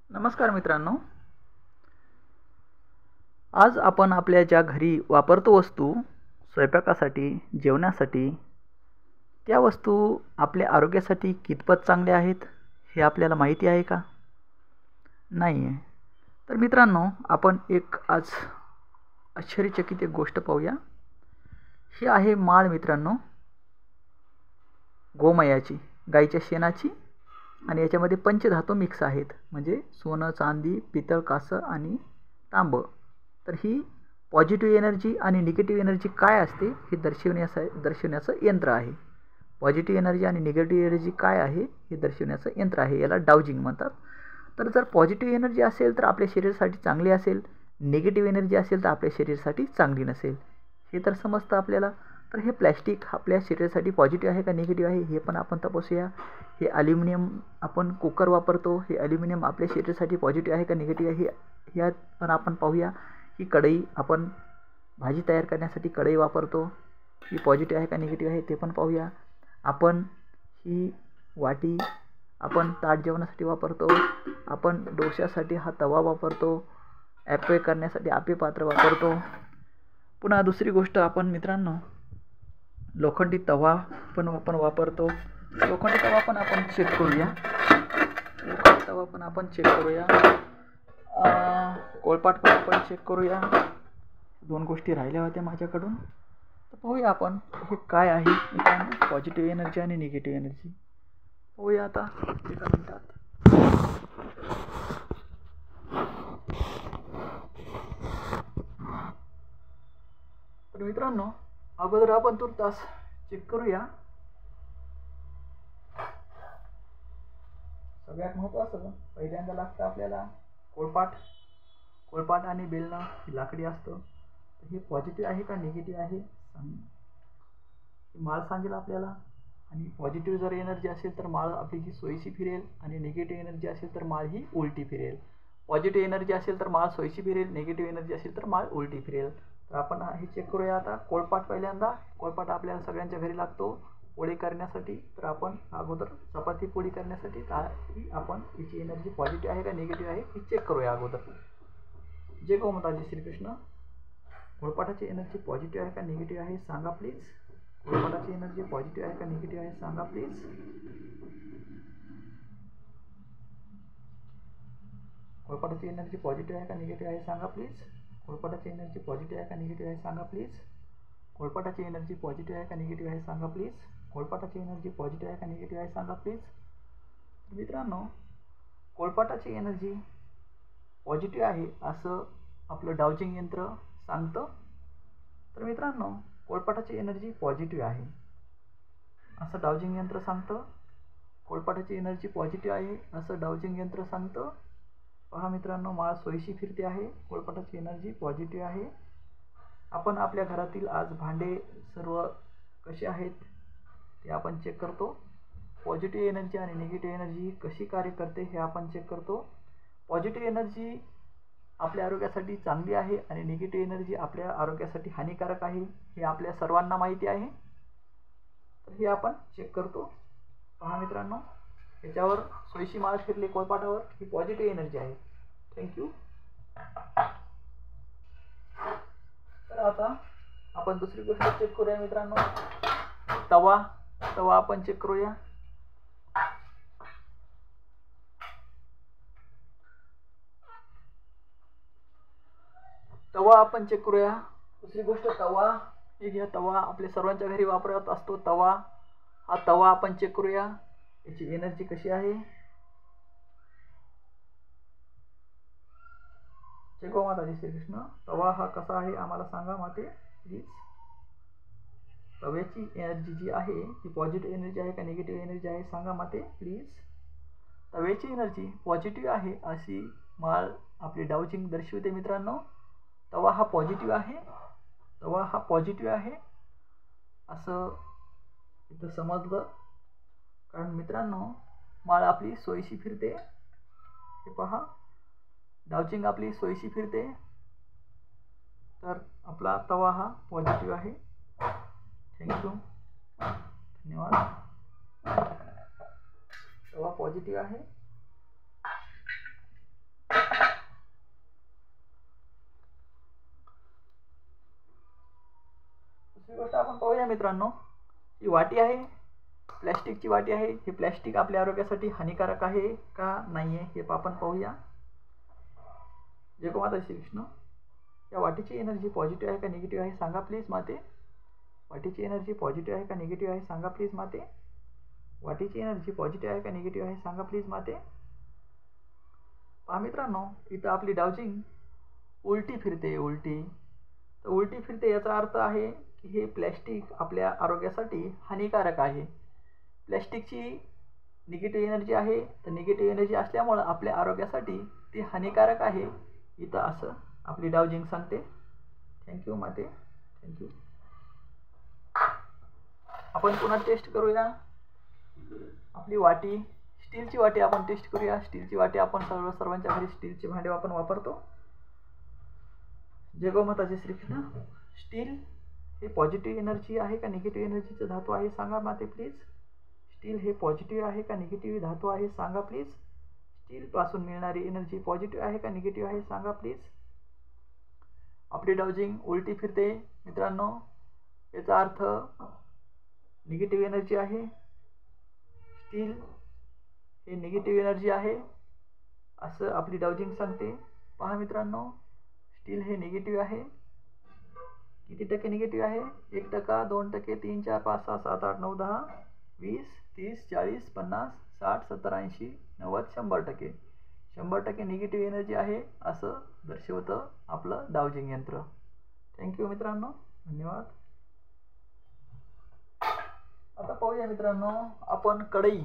नमस्कार मित्रांनो, आज आपण आपल्या ज्या घरी वापरतो वस्तू स्वयंपाकासाठी, जेवणासाठी, त्या वस्तू आपल्या आरोग्यासाठी कितपत चांगल्या आहेत हे आपल्याला माहिती आहे का? नाही आहे. तर मित्रांनो, आपण आज आश्चर्यचकित एक गोष्ट पाहूया. ही आहे माळ मित्रांनो, गोमयाची, गाईच्या शेणाची, आणि याच्यामध्ये पंचधातू मिक्स आहेत, म्हणजे सोनं, चांदी, पितळ, कांस्य आणि तांब. तर ही पॉझिटिव्ह एनर्जी आणि निगेटिव्ह एनर्जी काय असते हे दर्शवण्याचं यंत्र आहे. पॉझिटिव्ह एनर्जी आणि निगेटिव्ह एनर्जी काय आहे हे दर्शवण्याचं यंत्र आहे. याला डाउजिंग म्हणतात. तर जर पॉझिटिव्ह एनर्जी असेल तर आपल्या शरीरासाठी चांगली असेल, निगेटिव्ह एनर्जी असेल तर आपल्या शरीरासाठी चांगली नसेल, हे तर समजतं आपल्याला. तर हे प्लॅस्टिक आपल्या शरीरासाठी पॉझिटिव्ह आहे का निगेटिव्ह आहे हे पण आपण तपासूया. हे ॲल्युमिनियम आपण कुकर वापरतो, हे ॲल्युमिनियम आपल्या शरीरासाठी पॉझिटिव्ह आहे का निगेटिव्ह आहे हे पण आपण पाहूया. ही कढई, आपण भाजी तयार करण्यासाठी कढई वापरतो, ही पॉझिटिव्ह आहे का निगेटिव्ह आहे ते पण पाहूया. आपण ही वाटी आपण ताट जेवणासाठी वापरतो, आपण डोश्यासाठी हा तवा वापरतो, ॲपे करण्यासाठी आपे पात्र वापरतो. पुन्हा दुसरी गोष्ट, आपण मित्रांनो लोखंडी तवा पण आपण वापरतो. लोखंडी तवा पण आपण चेक करूया. लोखंडी तवा पण आपण चेक करूया. कोळपाट पण आपण चेक करूया. 2 गोष्टी राहिल्या होत्या माझ्याकडून, तर पाहूया आपण हे काय आहे मित्रांनो, पॉझिटिव्ह एनर्जी आणि निगेटिव्ह एनर्जी. पाहूया आता एका मिनिटात. तर मित्रांनो, अगोदर आपण तुर्तास चेक करूया. सगळ्यात महत्त्वाचं पहिल्यांदा लागतं आपल्याला कोळपाट आणि बेलणं, ही लाकडी असतं. तर हे पॉझिटिव्ह आहे का निगेटिव्ह आहे माळ सांगेल आपल्याला. आणि पॉझिटिव्ह जर एनर्जी असेल तर माळ आपली ही सोयीची फिरेल, आणि निगेटिव्ह एनर्जी असेल तर माळ ही उलटी फिरेल. पॉझिटिव्ह एनर्जी असेल तर माळ सोयीची फिरेल, निगेटिव्ह एनर्जी असेल तर माळ उलटी फिरेल. तर आपण हे चेक करूया आता. पहिल्यांदा कोळपाट आपल्याला सगळ्यांच्या घरी लागतो पोळी करण्यासाठी. तर आपण अगोदर चपाती पोळी करण्यासाठी आपण याची एनर्जी पॉझिटिव्ह आहे का निगेटिव्ह आहे हे चेक करूया अगोदर. जय गोमाता, जय श्रीकृष्ण. कोळपाटाची एनर्जी पॉझिटिव्ह आहे का निगेटिव्ह आहे सांगा प्लीज. कोळपाटाची एनर्जी पॉझिटिव्ह आहे का निगेटिव्ह आहे सांगा प्लीज. कोळपाटाची एनर्जी पॉझिटिव्ह आहे का निगेटिव्ह आहे सांगा प्लीज. कोळपाटाची एनर्जी पॉझिटिव्ह आहे का निगेटिव्ह आहे सांगा प्लीज. कोळपाटाची एनर्जी पॉझिटिव्ह आहे का निगेटिव्ह आहे सांगा प्लीज. कोळपाटाची एनर्जी पॉझिटिव्ह आहे का निगेटिव्ह आहे सांगा प्लीज. मित्रांनो, कोळपाटाची एनर्जी पॉझिटिव्ह आहे असं आपलं डाउजिंग यंत्र सांगतं. तर मित्रांनो, कोळपाटाची एनर्जी पॉझिटिव्ह आहे असं डाउजिंग यंत्र सांगतं. कोळपाटाची एनर्जी पॉझिटिव्ह आहे असं डाउजिंग यंत्र सांगतं. पहा मित्रांनो, माळ सोयीशी फिरते आहे, कोळपाटाची एनर्जी पॉझिटिव्ह आहे. आपण आपल्या घरातील आज भांडे सर्व कसे आहेत ते आपण चेक करतो. पॉझिटिव्ह एनर्जी आणि निगेटिव्ह एनर्जी कशी कार्य करते हे आपण चेक करतो. पॉझिटिव्ह एनर्जी आपल्या आरोग्यासाठी चांगली आहे आणि निगेटिव्ह एनर्जी आपल्या आरोग्यासाठी हानिकारक आहे हे आपल्या सर्वांना माहिती आहे. तर हे आपण चेक करतो. पहा मित्रांनो, याच्यावर सोयीशी माळ फिरली कोळपाटावर, ही पॉझिटिव्ह एनर्जी आहे. थँक्यू. तर आता आपण दुसरी गोष्ट चेक करूया मित्रांनो. तवा आपण चेक करूया. तवा आपण चेक करूया. दुसरी गोष्ट तवा, हे घ्या तवा, आपल्या सर्वांच्या घरी वापरत असतो तवा. हा तवा आपण चेक करूया, याची एनर्जी कशी आहे. जय गोमाता, जय श्रीकृष्ण. तवा हा कसा आहे आम्हाला सांगा माते प्लीज. तव्याची एनर्जी जी आहे ती पॉझिटिव्ह एनर्जी आहे का निगेटिव्ह एनर्जी आहे सांगा माते प्लीज. तव्याची एनर्जी पॉझिटिव्ह आहे अशी माळ आपली डाउजिंग दर्शवते मित्रांनो. तवा हा पॉझिटिव्ह आहे, तवा हा पॉझिटिव्ह आहे असं इथं समजलं. कारण मित्रांनो, माळ आपली सोयीशी फिरते. हे पहा, डाउजिंग आपली सोयीशी फिरते. तर आपला तवा हा पॉझिटिव्ह आहे. थँक्यू, धन्यवाद. तवा पॉझिटिव्ह आहे. आता आपण पाहूया मित्रांनो, ही वाटी आहे, प्लॅस्टिकची वाटी आहे. हे प्लॅस्टिक आपल्या आरोग्यासाठी हानिकारक आहे का नाही आहे हे आपण पाहूया. जय गो माता श्रीकृष्ण. या वाटीची एनर्जी पॉझिटिव्ह आहे का निगेटिव्ह आहे सांगा प्लीज माते. वाटीची एनर्जी पॉझिटिव्ह आहे का निगेटिव्ह आहे सांगा प्लीज माते. वाटीची एनर्जी पॉझिटिव्ह आहे का निगेटिव्ह आहे सांगा प्लीज माते. पहा मित्रांनो, इथं आपली डावजिंग उलटी फिरते. उलटी तर उलटी फिरते याचा अर्थ आहे की हे प्लॅस्टिक आपल्या आरोग्यासाठी हानिकारक आहे. प्लॅस्टिकची निगेटिव्ह एनर्जी आहे, तर निगेटिव्ह एनर्जी असल्यामुळं आपल्या आरोग्यासाठी ती हानिकारक आहे. इथं असं आपली डावजिंग सांगते. थँक्यू माते, थँक्यू. आपण पुन्हा टेस्ट करूया. आपली वाटी, स्टीलची वाटी आपण टेस्ट करूया. स्टीलची वाटी आपण सर्वांच्या घरी स्टीलचे भांडे आपण वापरतो. जय गो माताजी श्रीकृष्ण. स्टील हे पॉझिटिव्ह एनर्जी आहे का निगेटिव्ह एनर्जीचं धातू आहे सांगा माते प्लीज. स्टील हे पॉझिटिव्ह आहे का निगेटिव्ह धातू आहे सांगा प्लीज. स्टीलपासून मिळणारी एनर्जी पॉझिटिव्ह आहे का निगेटिव्ह आहे सांगा प्लीज. आपली डावजिंग उलटी फिरते मित्रांनो, याचा अर्थ निगेटिव्ह एनर्जी आहे. स्टील हे निगेटिव्ह एनर्जी आहे असं आपली डावजिंग सांगते. पहा मित्रांनो, स्टील हे निगेटिव्ह आहे. किती टक्के निगेटिव्ह आहे? 1%, 2%, 3, 4, 5, 6, 7, 8, 9, 10, 20, 30, 40, 50, 60, 70, 80, 90, 100%. 100% निगेटिव्ह एनर्जी आहे असं दर्शवतं आपलं डावजिंग यंत्र. थँक्यू मित्रांनो, धन्यवाद. आता पाहूया मित्रांनो, आपण कढई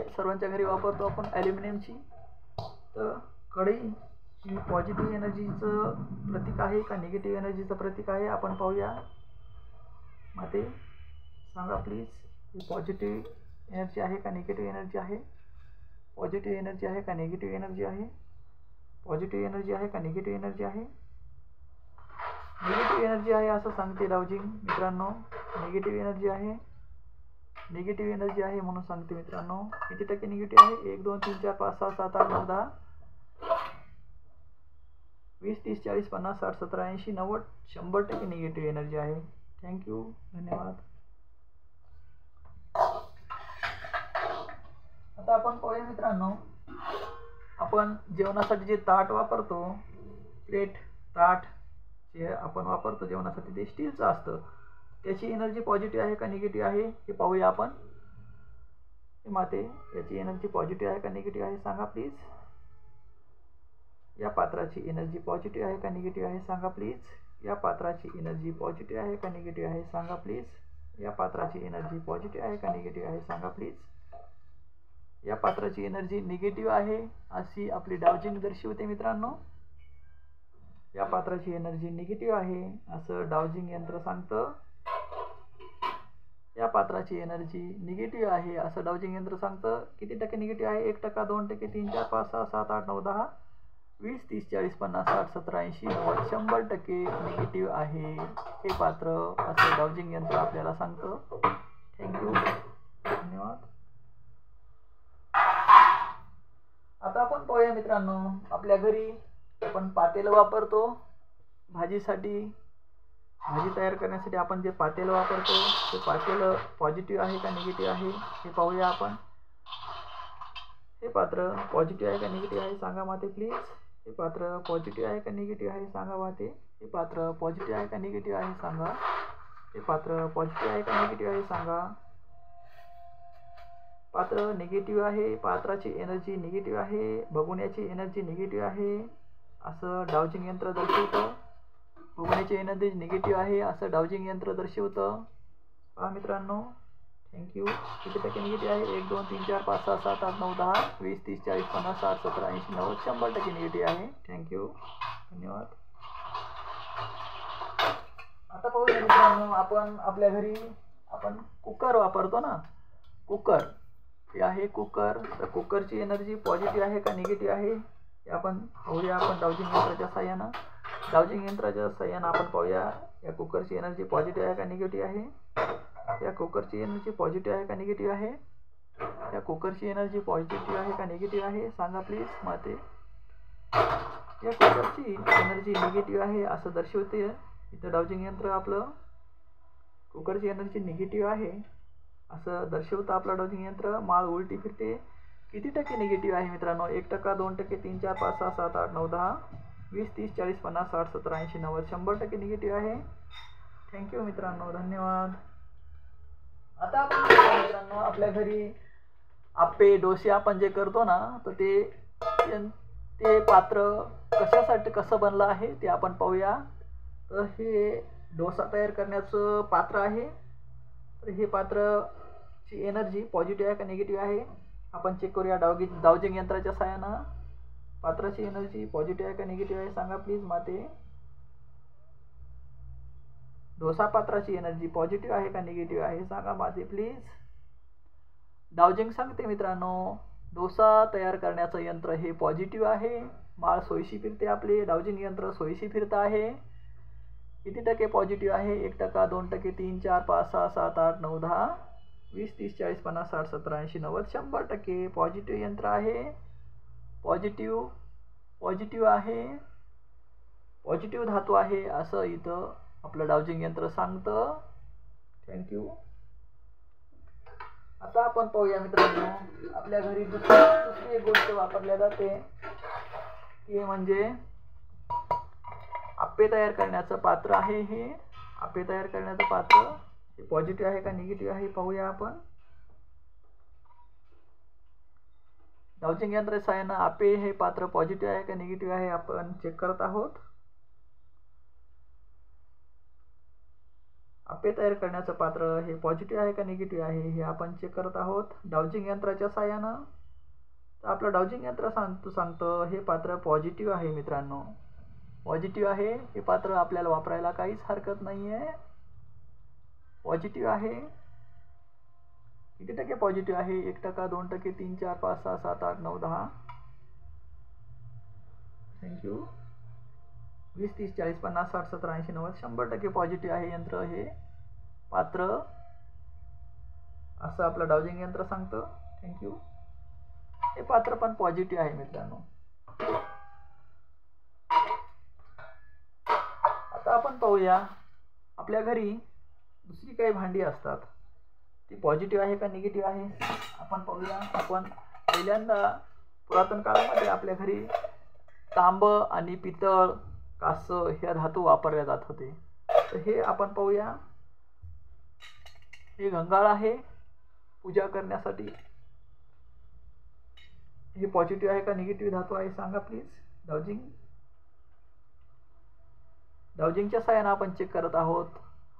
सर्वांच्या घरी वापरतो आपण ॲल्युमिनियमची. तर कढई ही पॉझिटिव्ह एनर्जीचं प्रतीक आहे का निगेटिव्ह एनर्जीचं प्रतीक आहे आपण पाहूया. माते सांगा प्लीज, ही पॉझिटिव्ह एनर्जी आहे का निगेटिव्ह एनर्जी आहे. पॉझिटिव्ह एनर्जी आहे का निगेटिव्ह एनर्जी आहे. पॉझिटिव्ह एनर्जी आहे का निगेटिव्ह एनर्जी आहे. निगेटिव्ह एनर्जी आहे असं सांगते डावजिंग मित्रांनो. निगेटिव्ह एनर्जी आहे, निगेटिव्ह एनर्जी आहे म्हणून सांगते मित्रांनो. किती टक्के निगेटिव्ह आहे? 1, 2, 3, 4, 5, 6, 7, 8, 9, 10, 20, 30, 40, 50, 60, 70, 80, 90, 100% निगेटिव्ह एनर्जी आहे. थँक्यू, धन्यवाद. आता आपण पाहूया मित्रांनो, आपण जेवणासाठी जे ताट वापरतो, प्लेट ताट जे आपण वापरतो जेवणासाठी, ते स्टीलचं असतं. त्याची एनर्जी पॉझिटिव्ह आहे का निगेटिव्ह आहे हे पाहूया आपण. माते, याची एनर्जी पॉझिटिव्ह आहे का निगेटिव्ह आहे सांगा प्लीज. या पात्राची एनर्जी पॉझिटिव्ह आहे का निगेटिव्ह आहे सांगा प्लीज. या पात्राची एनर्जी पॉझिटिव्ह आहे का निगेटिव्ह आहे सांगा प्लीज. या पात्राची एनर्जी पॉझिटिव्ह आहे का निगेटिव्ह आहे सांगा प्लीज. या पात्राची एनर्जी निगेटिव्ह आहे अशी आपली डावजिंग दर्शवते मित्रांनो. या पात्राची एनर्जी निगेटिव्ह आहे असं डावजिंग यंत्र सांगतं. या पात्राची एनर्जी निगेटिव्ह आहे असं डावजिंग यंत्र सांगतं. किती टक्के निगेटिव्ह आहे? 1%, 2%, 3, 4, 5, 6, 7, 8, 9, 10, 20, 30, 40, 50, 60, 70, 80, 90, 100% निगेटिव्ह आहे हे पात्र असं डावजिंग यंत्र आपल्याला सांगतं. थँक्यू, धन्यवाद. आता आपण पाहूया मित्रांनो, आपल्या घरी आपण पातेलं वापरतो भाजीसाठी. भाजी तयार करण्यासाठी आपण जे पातेलं वापरतो ते पातेलं पॉझिटिव्ह आहे का निगेटिव्ह आहे हे पाहूया आपण. हे पात्र पॉझिटिव्ह आहे का निगेटिव्ह आहे सांगा माते प्लीज. हे पात्र पॉझिटिव्ह आहे का निगेटिव्ह आहे सांगा माते. हे पात्र पॉझिटिव्ह आहे का निगेटिव्ह आहे सांगा. हे पात्र पॉझिटिव्ह आहे का निगेटिव्ह आहे सांगा. पात्र निगेटिव्ह आहे, पात्राची एनर्जी निगेटिव्ह आहे, भगोन्याची एनर्जी निगेटिव्ह आहे असं डावजिंग यंत्र दर्शवतं. भगोन्याची एनर्जी निगेटिव्ह आहे असं डावजिंग यंत्र दर्शवतं. पहा मित्रांनो, थँक्यू. किती टक्के निगेटिव्ह आहे? 1, 2, 3, 4, 5, 6, 7, 8, 9, 10, 20, 30, 40, 50, 60, 70, 80, 90, 100% निगेटिव्ह आहे. थँक्यू, धन्यवाद. आता पाहूया मित्रांनो, आपण आपल्या घरी आपण कुकर वापरतो ना. कुकर हे आहे कुकर. तर कुकरची एनर्जी पॉझिटिव्ह आहे का निगेटिव्ह आहे हे आपण पाहूया आपण डावजिंग यंत्राच्या साह्यानं. डावजिंग यंत्राच्या साह्यानं आपण पाहूया या कुकरची एनर्जी पॉझिटिव्ह आहे का निगेटिव्ह आहे. या कुकरची एनर्जी पॉझिटिव्ह आहे का निगेटिव्ह आहे. या कुकरची एनर्जी पॉझिटिव्ह आहे का निगेटिव्ह आहे सांगा प्लीज माते. या कुकरची एनर्जी निगेटिव्ह आहे असं दर्शवते इथं डावजिंग यंत्र आपलं. कुकरची एनर्जी निगेटिव्ह आहे असं दर्शवतं आपलं डाउजिंग यंत्र. माळ उलटी फिरते. किती टक्के निगेटिव्ह आहे मित्रांनो? 1%, 2%, 3, 4, 5, 6, 7, 8, 9, 10, 20, 30, 40, 50, 60, 70, 80, 90, 100% निगेटिव्ह आहे. थँक्यू मित्रांनो, धन्यवाद. आता आपण मित्रांनो आपल्या घरी आप्पे डोसे आपण जे करतो ना, तर ते पात्र कशासाठी कसं बनलं आहे ते आपण पाहूया. तर हे डोसा तयार करण्याचं पात्र आहे. तर हे पात्रची एनर्जी पॉझिटिव्ह आहे का निगेटिव्ह आहे आपण चेक करूया डाउजिंग यंत्राच्या साहाय्यानं. पात्राची एनर्जी पॉझिटिव्ह आहे का निगेटिव्ह आहे सांगा प्लीज माते. डोसा पात्राची एनर्जी पॉझिटिव्ह आहे का निगेटिव्ह आहे सांगा माते प्लीज. डाउजिंग सांगते मित्रांनो, डोसा तयार करण्याचं यंत्र हे पॉझिटिव्ह आहे. माळ सोयीशी फिरते. आपले डाउजिंग यंत्र सोयीशी फिरत आहे. किती टक्के पॉझिटिव्ह आहे? 1%, 2%, 3, 4, 5, 6, 7, 8, 9, 10, 20, 30, 40, 50, 60, 70, 80, 90, 100% पॉझिटिव्ह यंत्र आहे. पॉझिटिव्ह आहे. पॉझिटिव्ह धातू आहे असं इथं आपलं डाउजिंग यंत्र सांगतं. थँक्यू. आता आपण पाहूया मित्रांनो, आपल्या घरी दुसरी एक गोष्ट वापरल्या जाते हे म्हणजे आप्पे तयार करण्याचं पात्र आहे. हे आप्पे तयार करण्याचं पात्र हे पॉझिटिव्ह आहे का निगेटिव्ह आहे पाहूया आपण. डाउजिंग यंत्राच्या साहाय्यानं आप्पे हे पात्र पॉझिटिव्ह आहे का निगेटिव्ह आहे आपण चेक करत आहोत. आप्पे तयार करण्याचं पात्र हे पॉझिटिव्ह आहे का निगेटिव्ह आहे हे आपण चेक करत आहोत डाउजिंग यंत्राच्या साहाय्यानं. तर आपलं डाउजिंग यंत्र सांगतं हे पात्र पॉझिटिव्ह आहे मित्रांनो. पॉझिटिव्ह आहे. हे पात्र आपल्याला वापरायला काहीच हरकत नाही आहे. पॉझिटिव्ह आहे. किती टक्के पॉझिटिव्ह आहे? 1%, 2%, 3, 4, 5, 6, 7, 8, 9, 10. थँक्यू. 20, 30, 40, 50, 60, 70, 80, 90, 100% पॉझिटिव्ह आहे यंत्र हे पात्र असं आपलं डाउजिंग यंत्र सांगतं. थँक्यू. हे पात्र पण पॉझिटिव्ह आहे मित्रांनो. आता आपण पाहूया आपल्या घरी दुसरी काही भांडी असतात ती पॉझिटिव्ह आहे का निगेटिव्ह आहे आपण पाहूया. आपण पहिल्यांदा पुरातन काळामध्ये आपल्या घरी तांब आणि पितळ कासं ह्या धातू वापरल्या जात होते. तर हे आपण पाहूया. हे गंगाळ आहे पूजा करण्यासाठी. हे पॉझिटिव्ह आहे का निगेटिव्ह धातू आहे सांगा प्लीज. डाउजिंगच्या साहाय्यानं आपण चेक करत आहोत.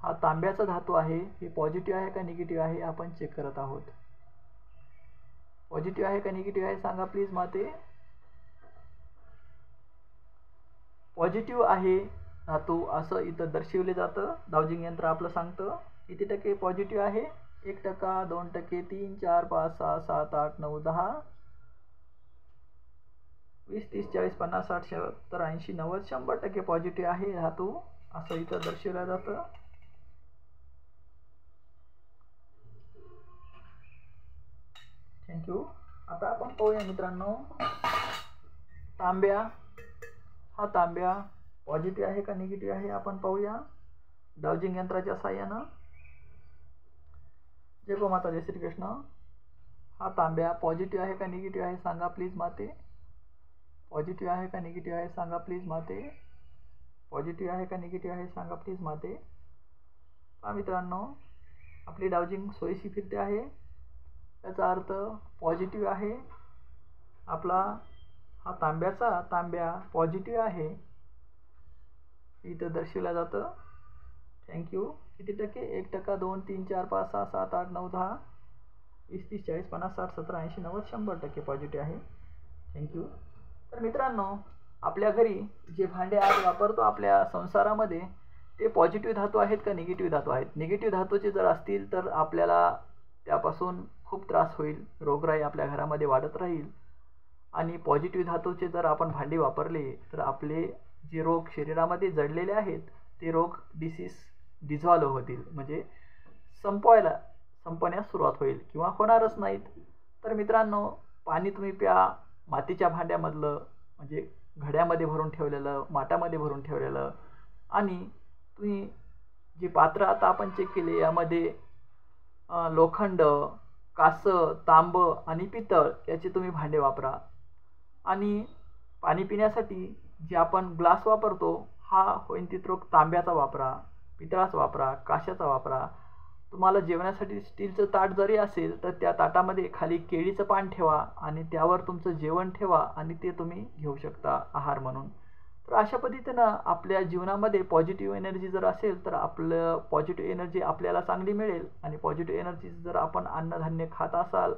हा तांब्याचा धातू आहे. हे पॉझिटिव्ह आहे का निगेटिव्ह आहे आपण चेक करत आहोत. पॉझिटिव्ह आहे का निगेटिव्ह आहे सांगा प्लीज माते. पॉझिटिव्ह आहे धातू असं इथं दर्शवले जातं. डाउजिंग यंत्र आपलं सांगतं किती टक्के पॉझिटिव्ह आहे. 1%, 2%, 3, 4, 5, 6, 7, 8, 9, 10, 20, 30, 40, 50, 60, 70, 80, 90, 100% पॉझिटिव्ह आहे धातू असं इथं दर्शवलं जातं. थँक्यू. आता आपण पाहूया मित्रांनो, तांब्या. हा तांब्या पॉझिटिव्ह आहे का निगेटिव्ह आहे आपण पाहूया डाउजिंग यंत्राच्या साहाय्यानं. जय गो माता, जय श्रीकृष्ण. हा तांब्या पॉझिटिव्ह आहे का निगेटिव्ह आहे सांगा प्लीज माते. पॉझिटिव्ह आहे का निगेटिव्ह आहे सांगा प्लीज माते. पॉझिटिव्ह आहे का निगेटिव्ह आहे सांगा प्लीज माते. पहा मित्रांनो, आपली डाउजिंग सोयीशी फिरते आहे. याचा अर्थ पॉझिटिव्ह आहे. आपला हा तांब्या पॉझिटिव्ह आहे इथं दर्शवलं जातं. थँक्यू. किती टक्के? 1%, 2, 3, 4, 5, 6, 7, 8, 9, 10, 20, 30, 40, 50, 60, 70, 80, 90, 100% पॉझिटिव्ह आहे. थँक्यू. तर मित्रांनो, आपल्या घरी जे भांडे आज वापरतो आपल्या संसारामध्ये ते पॉझिटिव्ह धातू आहेत का निगेटिव्ह धातू आहेत. निगेटिव्ह धातूचे जर असतील तर आपल्याला त्यापासून खूप त्रास होईल. रोगराई आपल्या घरामध्ये वाढत राहील. आणि पॉझिटिव्ह धातूचे जर आपण भांडी वापरले तर आपले जे रोग शरीरामध्ये जडलेले आहेत ते रोग डिझॉल्व होतील, म्हणजे संपण्यास सुरुवात होईल किंवा होणारच नाहीत. तर मित्रांनो, पाणी तुम्ही प्या मातीच्या भांड्यामधलं, म्हणजे घड्यामध्ये भरून ठेवलेलं, माठामध्ये भरून ठेवलेलं. आणि तुम्ही जी पात्र आता आपण चेक केली यामध्ये लोखंड, कासं, तांबं आणि पितळ याचे तुम्ही भांडे वापरा. आणि पाणी पिण्यासाठी जे आपण ग्लास वापरतो हा होईन तितरोक तांब्याचा वापरा, पितळाचा वापरा, काशाचा वापरा. तुम्हाला जेवणासाठी स्टीलचं ताट जरी असेल तर त्या ताटामध्ये खाली केळीचं पान ठेवा आणि त्यावर तुमचं जेवण ठेवा आणि ते तुम्ही घेऊ शकता आहार म्हणून. तर अशा पद्धतीनं आपल्या जीवनामध्ये पॉझिटिव्ह एनर्जी जर असेल तर आपलं पॉझिटिव्ह एनर्जी आपल्याला चांगली मिळेल. आणि पॉझिटिव्ह एनर्जी जर आपण अन्नधान्य खात असाल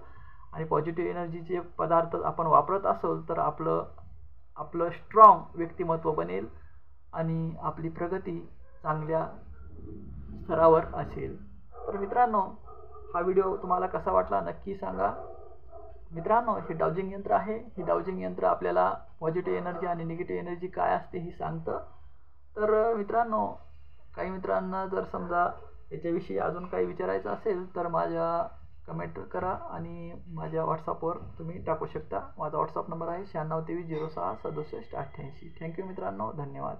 आणि पॉझिटिव्ह एनर्जीचे पदार्थ आपण वापरत असाल तर आपलं स्ट्रॉंग व्यक्तिमत्व बनेल आणि आपली प्रगती चांगल्या स्तरावर असेल. तर मित्रांनो, हा व्हिडिओ तुम्हाला कसा वाटला नक्की सांगा. मित्रांनो, हे डाउजिंग यंत्र आहे. हे डाउजिंग यंत्र आपल्याला पॉझिटिव्ह एनर्जी आणि निगेटिव्ह एनर्जी काय असते हे सांगतं. तर मित्रांनो, काही मित्रांना जर समजा याच्याविषयी अजून काही विचारायचं असेल तर माझ्या कमेंट करा आणि माझ्या व्हॉट्सअपवर तुम्ही टाकू शकता. माझा व्हॉट्सअप नंबर आहे 9623066788. थँक्यू मित्रांनो, धन्यवाद.